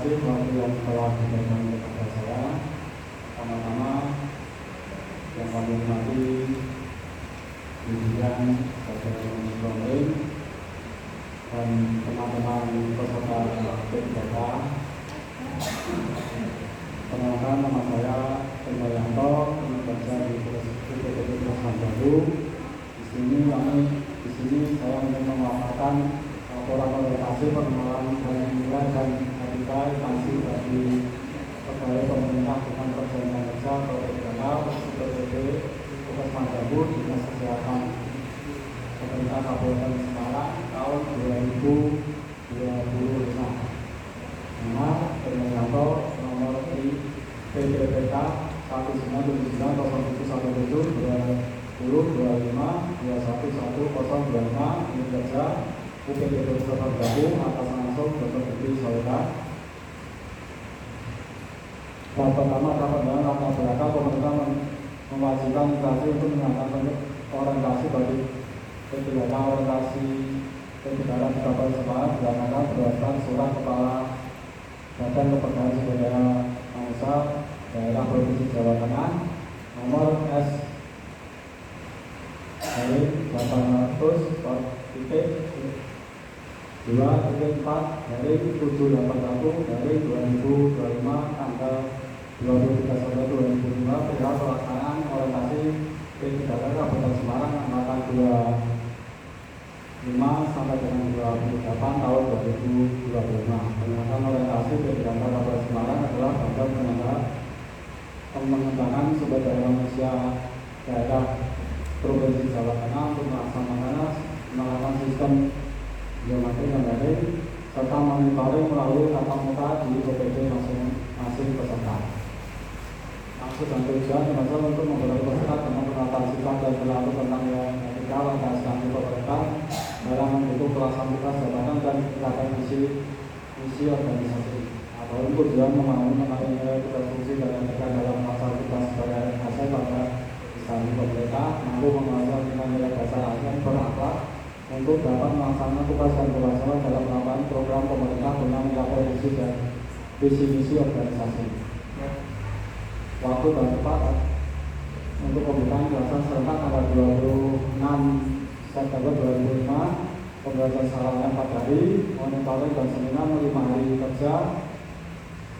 kasih waktu yang telah diberikan kepada saya. Pertama-tama yang kami hormati pimpinan Saudara Ibrahim dan teman-teman peserta P3K. Perkenalkan, nama saya Yanto, bekerja di UPTD Baru. Di sini saya ingin memaparkan laporan orientasi pengenalan dan nilai dan etika instansi bagi pegawai pemerintah dengan perjanjian kerja atau P3K UPTD Baru Dinas Kesehatan Pemerintah Kabupaten Semarang tahun 2025. Nama Yanto, nomor PDPK 191172025 ini kerja UPTD Baru atas langsung Dr. Budi Soeda. Yang pertama, dalam latar belakang pemerintah mewajibkan instansi untuk menyampaikan orientasi bagi P3K. Orientasi P3K di Kabupaten Semarang dilaksanakan berdasarkan surat Kepala Badan Kepegawaian Sumber Daya Manusia Daerah Provinsi Jawa Tengah nomor S/800/2.4/781/2025 tanggal 23 September 2005 perihal pelaksanaan orientasi P3K Kabupaten Semarang angkatan 25 sampai dengan 28 tahun 2025. Penyelenggaraan orientasi P3K Kabupaten Semarang adalah bagian pengembangan sumber daya manusia daerah Provinsi Jawa Tengah untuk melakukan sistem biometrik dan daring serta monitoring melalui tatap muka di OPD masing-masing peserta. Maksud dan tujuan adalah untuk memperoleh peserta dengan penerapan sifat dan perilaku tentang etika langkah instansi pemerintah dalam mendukung pelaksanaan tugas jabatan dan mencapai misi organisasi. Atau tujuan memahami nilai tugas fungsi dan etika dalam melaksanakan tugas sebagai hasil pada instansi pemerintah, mampu menguasai nilai dasar yang berakhlak untuk dapat melaksanakan tugas dan kewajiban dalam melakukan program pemerintah guna mencapai visi misi organisasi. Waktu dan tepat untuk pembukaan jelasan serentak tanggal 26 September 2005, pembelajaran secara 4 hari, monitoring dan seminar 5 hari kerja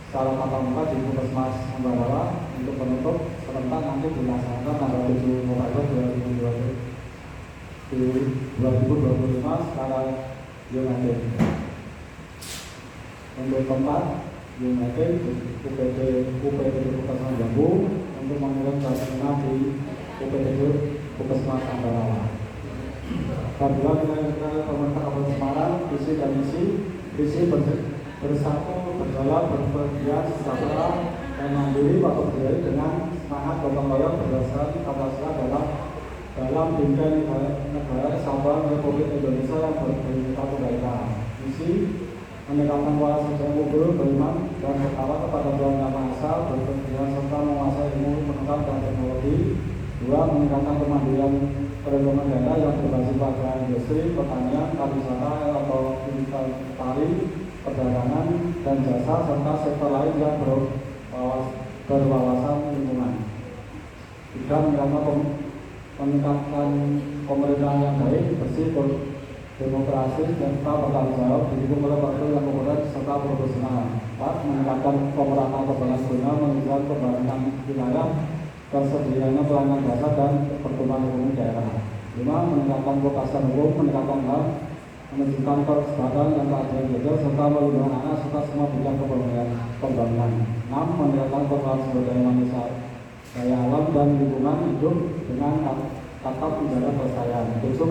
secara tatap muka di Puskesmas Ambarawa. Untuk penutup serentak nanti dilaksanakan tanggal 7 November 2025 secara United. Untuk tempat United UPTD Puskesmas Jambu untuk mengirim seminar di UPTD Puskesmas Ambarawa. Kedua, nilai pemerintah Kabupaten Semarang, visi dan misi bersatu, berjalan, berpergian, sejahtera, dan mandiri pada berdiri dengan semangat gotong royong berdasarkan Pancasila dalam bingkai negara Kesatuan Republik Indonesia yang berbhinneka tunggal ika. Misi meningkatkan kualitas sosial kubur, beriman dan bertakwa kepada Tuhan Yang Maha Esa, berpergian serta menguasai ilmu pengetahuan dan teknologi. Dua, meningkatkan kemandirian perekonomian daerah yang berbasis pada industri, pertanian, pariwisata atau investasi, perdagangan dan jasa serta sektor lain yang berwawasan lingkungan. Tiga, meningkatkan pemerintahan yang baik, bersih, demokrasi dan serta bertanggung jawab didukung oleh wakil yang kompeten serta profesional. Empat, meningkatkan pemerataan pembangunan menunjukkan pembangunan wilayah, tersedianya pelayanan dasar dan pertumbuhan ekonomi daerah. 5. Meningkatkan kepastian hukum, meningkatkan HAM, menunjukkan kesetaraan dan keadilan gender serta melindungi anak serta semua bidang pembangunan. 6. Meningkatkan pengelolaan sumber daya manusia, daya alam dan lingkungan hidup dengan tatap menjaga kelestarian. 7.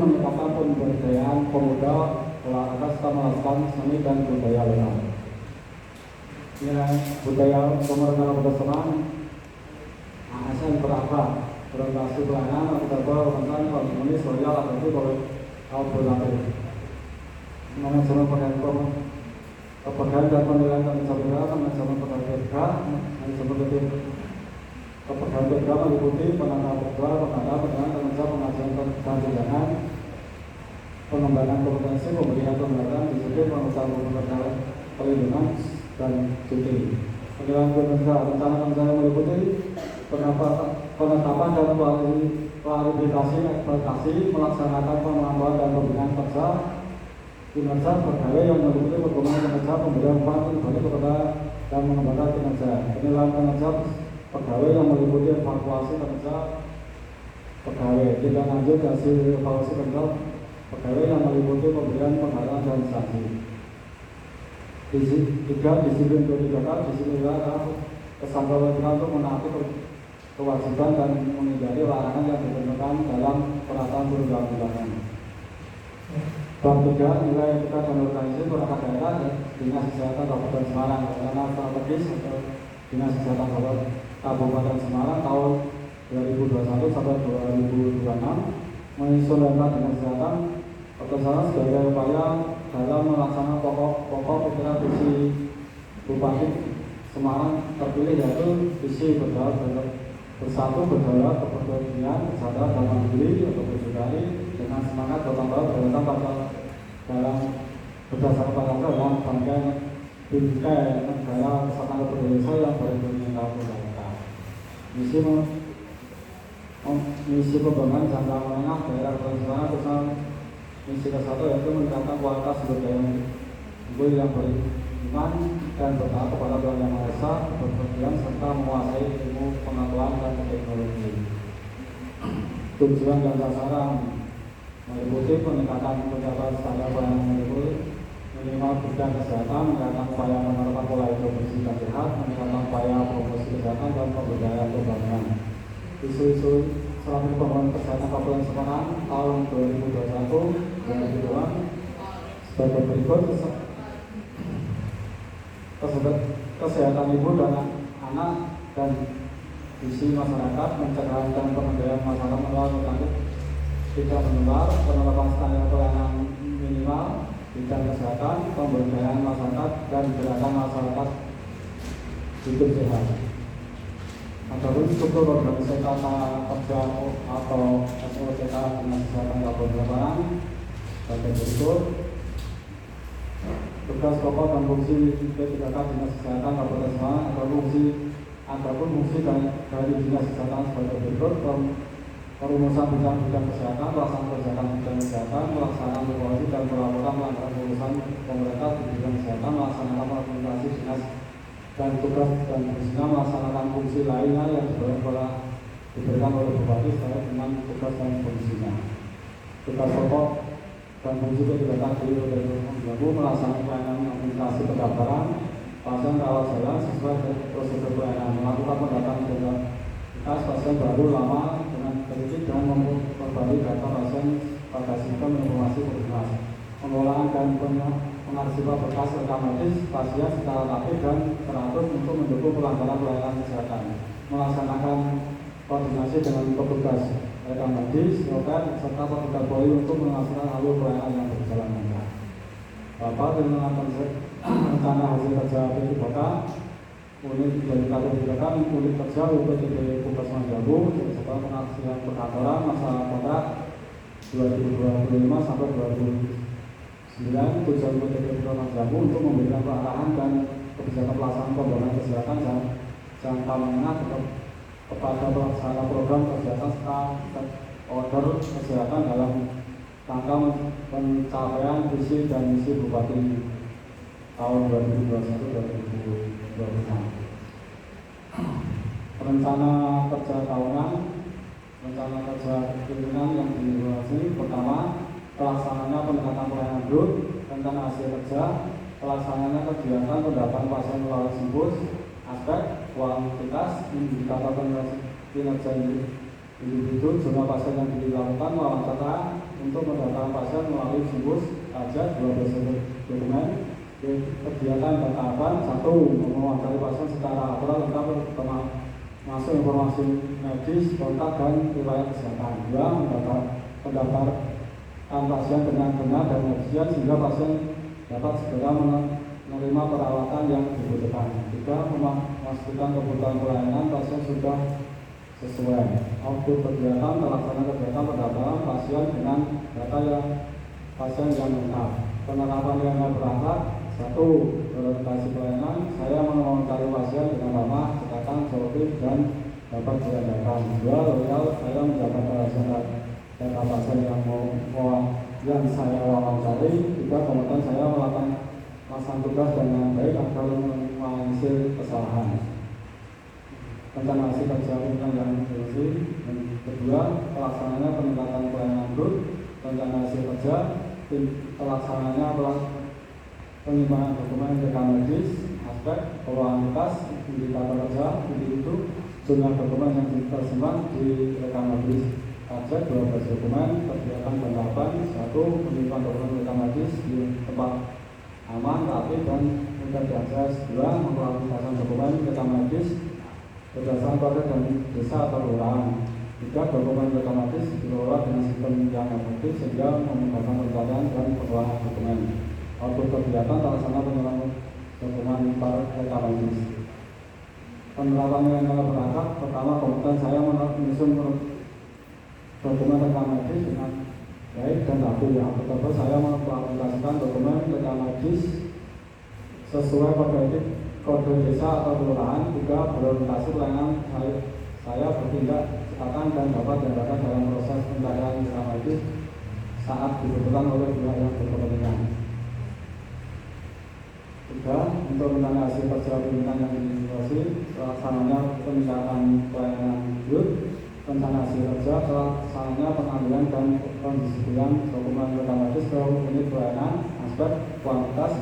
Meningkatkan pemberdayaan pemuda, olahraga serta melakukan seni dan budaya lokal. Ya, budaya pemerintah Kabupaten Semarang ASN berakhlak, berorientasi pelayanan, akuntabel, konsen, komunis, sosial, aktif, kolaboratif. Manajemen kepegawaian dan penilaian kerja, manajemen pegawai manajemen kepegawaian kerja meliputi penata jadwal, pengajian dan tunjangan, pengembangan kompetensi, pemberian pembelajaran, Presiden pengusaha perlindungan dan cuti. Penilaian kinerja rencana meliputi penetapan dan klarifikasi ekspektasi, melaksanakan pemantauan dan pembinaan kerja kinerja pegawai yang meliputi perkembangan kinerja, pemberian upah kembali kepada dan mengembangkan kinerja. Penilaian kinerja pegawai yang meliputi evaluasi kinerja pegawai, tindak lanjut hasil evaluasi kinerja pegawai yang meliputi pemberian penghargaan dan sanksi. Disiplin kebijakan, disiplin kesadaran untuk menaati kewajiban dan menghindari larangan yang ditentukan dalam peraturan perundang-undangan. Bab 3, nilai etika dan organisasi perangkat daerah Dinas Kesehatan Kabupaten Semarang. Rencana strategis untuk Dinas Kesehatan Kabupaten Semarang tahun 2021 sampai 2026 menyusun Dinas Kesehatan Kabupaten sebagai upaya dalam melaksanakan pokok pikiran visi Bupati Semarang terpilih, yaitu visi bersatu berdaulat kepedulian kesadaran dan mandiri untuk berdiri dengan semangat gotong royong dalam berdasarkan pada dalam bingkai negara kesatuan Republik Indonesia yang berimplementasi pemerintah. Misi pembangunan jangka menengah daerah Semarang khususnya misi ke-1 yaitu meningkatkan kualitas sumber daya unggul yang beriman dan bertaat kepada Tuhan Yang Maha Esa, berpergian serta menguasai ilmu pengetahuan dan teknologi. Tujuan dan sasaran meliputi peningkatan pencapaian standar pelayanan minimal bidang kesehatan, meningkatkan upaya menerapkan pola hidup bersih dan sehat, meningkatkan upaya promosi kesehatan dan pemberdayaan pembangunan. Isu-isu strategi pembangunan kesehatan Kabupaten Semarang tahun 2021-2022 sebagai berikut. Kesehatan ibu dan anak dan visi masyarakat, mencegah dan pengendalian masalah menular penyakit tidak menular, penerapan standar pelayanan minimal bidang kesehatan, pemberdayaan masyarakat dan gerakan masyarakat hidup sehat. Adapun struktur organisasi tata kerja atau SOTK Dinas Kesehatan Kabupaten Semarang sebagai berikut. Tugas pokok dan fungsi P3K Dinas Kesehatan Kabupaten Semarang adapun fungsi dari Dinas Kesehatan sebagai berikut: perumusan bidang kesehatan, pelaksanaan kebijakan bidang kesehatan, pelaksanaan evaluasi dan pelaporan pelanggaran urusan pemerintah di bidang kesehatan, melaksanakan komunikasi dinas dan tugas dan fungsinya, melaksanakan fungsi lainnya yang diberikan oleh Bupati terkait dengan tugas dan fungsinya. Tugas pokok dan fungsi kegiatan beliau melaksanakan pelayanan komunikasi pendaftaran pasien rawat jalan sesuai dengan prosedur pelayanan, melakukan pendataan identitas pasien baru lama dengan kritik dan memperbarui data pasien pada sistem informasi puskesmas, pengelolaan dan pengarsipan berkas rekam medis pasien secara rapid dan teratur untuk mendukung pelanggaran pelayanan kesehatan, melaksanakan koordinasi dengan petugas rekam medis, noter, serta petugas Polri untuk melaksanakan alur pelayanan yang berjalan lancar. Bapak dengan rencana hasil kerja P3K unit dari P3K unit kerja UPTB Puskesmas Jambu serta pengaksian perkantoran masa kontrak 2025 sampai 2009. Tujuan UPTB Puskesmas Jambu untuk memberikan arahan dan kebijakan pelaksanaan pembangunan kesehatan jangka menengah kepada pelaksana program kesehatan serta order kesehatan dalam rangka pencapaian visi dan misi Bupati tahun 2021-2026. Rencana kerja tahunan, rencana kerja pimpinan yang dimulai. Pertama, pelaksananya pendekatan pelayanan grup, tentang hasil kerja, pelaksananya kegiatan pendataan pasien melalui simbus, aspek kuantitas, indikator kinerja individu, jumlah pasien yang dilakukan, wawancara untuk pendataan pasien melalui simbus, pajak, 12 dokumen, kegiatan dan tahapan. 1. Mewawancari pasien secara akurat lengkap masuk informasi medis, kontak dan riwayat kesehatan. 2. Pendaftaran pasien dengan benar dan efisien sehingga pasien dapat segera menerima perawatan yang dibutuhkan. 3. Memastikan kebutuhan pelayanan pasien sudah sesuai. Waktu kegiatan, terlaksana kegiatan pendaftaran pasien dengan data yang pasien yang lengkap. penerapan nilai berangkat. 1. Orientasi pelayanan, saya mewawancari pasien dengan ramah, cekatan, solutif, dan dapat diandalkan. 2. Loyal, saya menjaga kerahasiaan data pasien yang saya wawancari. 3. Kompeten, saya melakukan tugas dengan baik agar menghasil kesalahan. Rencana hasil kerja pimpinan yang bersih. Yang kedua, pelaksananya peningkatan pelayanan grup. Rencana hasil kerja pelaksananya penyimpanan dokumen rekam medis, aspek kualitas, indikator kerja, individu, jumlah dokumen yang tersimpan di rekam medis, aspek 12 dokumen, kegiatan penerapan. 1. Penyimpanan dokumen rekam medis di tempat aman, rapi, dan mudah diakses. 2. Memperhatikan dokumen rekam medis berdasarkan kode dan desa atau kelurahan. 3. Dokumen rekam medis dikelola dengan sistem yang efektif sehingga memudahkan pencarian dan pengelolaan dokumen. Output kegiatan terlaksana penyerahan dokumen rekam medis. Penerapan nilai berangkat. Pertama, kompeten saya menyusun dokumen rekam medis dengan baik dan rapi. Yang kedua, saya mengimplementasikan dokumen rekam medis sesuai kode etik kode desa atau kelurahan. 3. Berorientasi pelayanan, saya bertindak cekatan dan dapat diandalkan dalam proses pencarian rekam medis saat dibutuhkan oleh pihak yang berkepentingan. 3. Untuk rencana hasil kerja pimpinan yang diinisiasi, pelaksananya peningkatan pelayanan grup. Rencana hasil kerja pelaksananya pengambilan dan pendistribusian dokumen rekam medis ke unit pelayanan, aspek kualitas,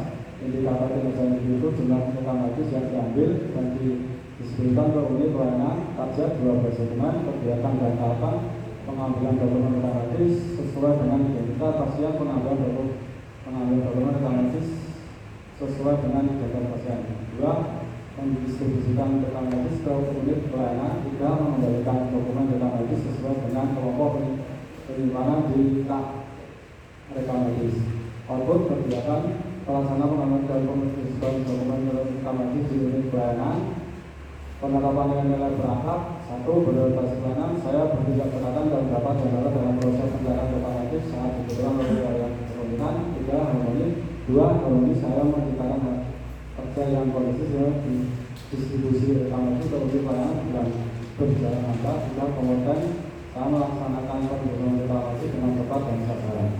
indikator kinerja individu, jumlah rekam medis yang diambil dan didistribusikan ke unit pelayanan, target 12 dokumen, kegiatan dan tahapan pengambilan dokumen rekam medis sesuai dengan identitas pasien, pengambilan dokumen rekam medis sesuai dengan identitas pasien. 2. Mendistribusikan rekam medis ke unit pelayanan. 3. Mengembalikan dokumen rekam medis sesuai dengan kelompok penyimpanan di rekam medis. Output kegiatan pelaksana pengambilan dan pendistribusian dokumen rekam medis di unit pelayanan. Penerapan nilai berangkat. 1. Berorientasi pelayanan, saya bertindak cekatan dan dapat diandalkan dalam proses pencarian rekam medis saat dibutuhkan oleh pihak yang berkepentingan. 3. Harmoni. 2. Harmoni, saya menciptakan kerja yang kondisi di distribusi rekam medis ke unit pelayanan yang berjalan lancar. 3. Kompeten, saya melaksanakan pendistribusian rekam medis dengan tepat dan sasaran.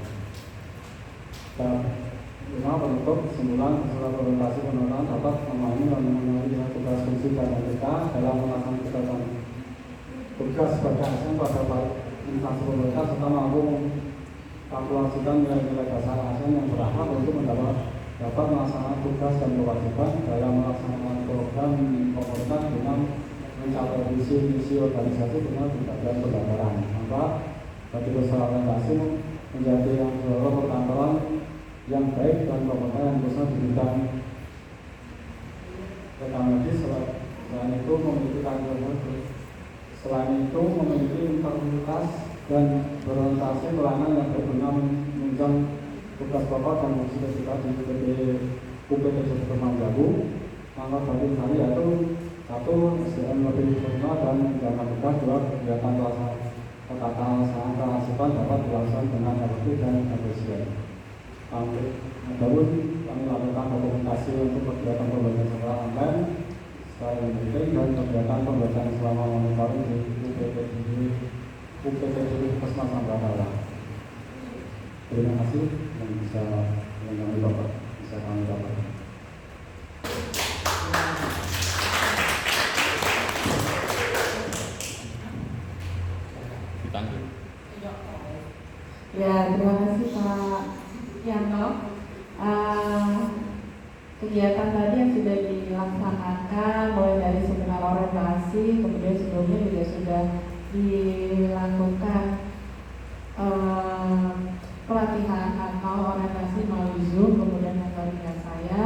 5. Penutup kesimpulan, setelah orientasi penerapan dapat memahami dan mengenali tugas fungsi dan etika dalam melaksanakan kegiatan tugas sebagai ASN pada instansi pemerintah serta mampu kalkulasikan nilai-nilai dasar ASN yang berhak untuk dapat melaksanakan tugas dan kewajiban dalam melaksanakan program pemerintah dengan mencapai visi organisasi dengan bagian pendaftaran. 4. Bagi peserta orientasi menjadi yang perkantoran yang baik dan kompeten yang bisa diberikan rekam medis. Selain itu memiliki integritas dan berorientasi pelayanan yang berguna menunjang tugas pokok dan fungsi kita di UPTJ Temanggabu. Langkah bagi kami yaitu 1. SDM lebih sempurna dan menjalankan tugas. 2. Kegiatan pelaksanaan kehasilpan dapat dilaksanakan dengan efektif dan efisien. Namun kami lakukan dokumentasi untuk kegiatan pembelajaran secara online, secara meeting dan kegiatan pembelajaran selama monitoring di UPTJ Puskesmas Ambarawa. Terima kasih yang bisa kami dapat. Ya, terima kasih Pak Yanto. Kegiatan tadi yang sudah dilaksanakan mulai dari seminar orientasi, kemudian sebelumnya juga sudah dilakukan pelatihan atau orientasi melalui Zoom, kemudian mentoringnya saya.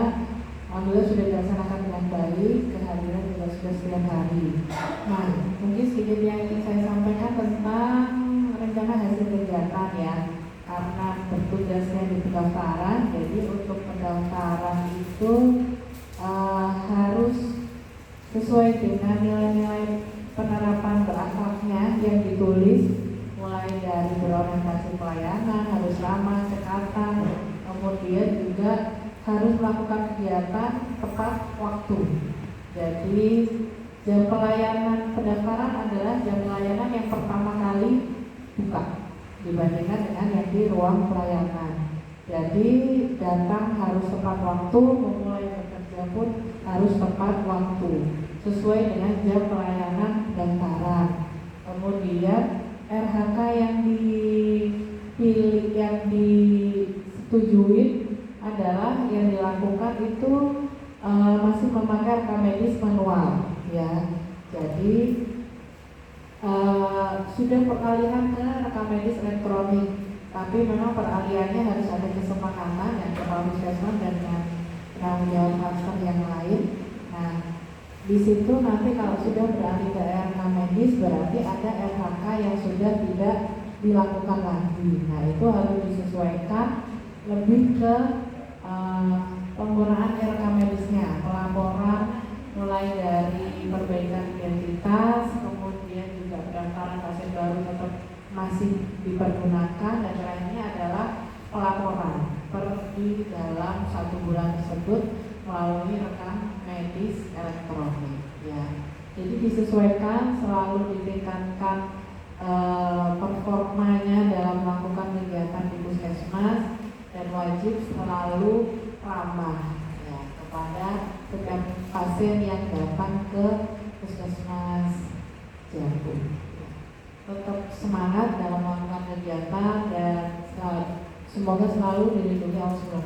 Alhamdulillah sudah dilaksanakan dengan baik, kehadiran juga sudah setiap hari. Nah, mungkin sedikit yang ingin saya sampaikan tentang rencana hasil kegiatan ya. Karena bertugasnya di pendaftaran, jadi untuk pendaftaran itu harus sesuai dengan nilai-nilai penerapan berakhlaknya yang ditulis, mulai dari berorientasi pelayanan, harus ramah, cekatan, kemudian kemudian juga harus melakukan kegiatan tepat waktu. Jadi jam pelayanan pendaftaran adalah jam pelayanan yang pertama kali buka dibandingkan dengan yang di ruang pelayanan. Jadi datang harus tepat waktu, memulai bekerja pun harus tepat waktu sesuai dengan jam pelayanan pendaftaran. Kemudian RHK yang dipilih, yang disetujui adalah yang dilakukan itu masih memakai rekam medis manual, ya. Jadi sudah peralihan ke rekam medis elektronik, tapi memang peralihannya harus ada kesepakatan dan kepala puskesmas dan penanggung jawab klaster yang lain. Nah, di situ nanti kalau sudah beralih ke rekam medis berarti ada RHK yang sudah tidak dilakukan lagi. Nah, itu harus disesuaikan lebih ke penggunaan rekam medisnya, pelaporan mulai dari perbaikan identitas, kemudian juga pendaftaran pasien baru tetap masih dipergunakan, dan terakhirnya adalah pelaporan di dalam 1 bulan tersebut melalui rekam medis elektronik, ya. Jadi disesuaikan, selalu ditingkatkan performanya dalam melakukan kegiatan di puskesmas, dan wajib selalu ramah, ya, kepada setiap pasien yang datang ke puskesmas Jagung. Tetap semangat dalam melakukan kegiatan dan semoga selalu dilindungi Allah Subhanahu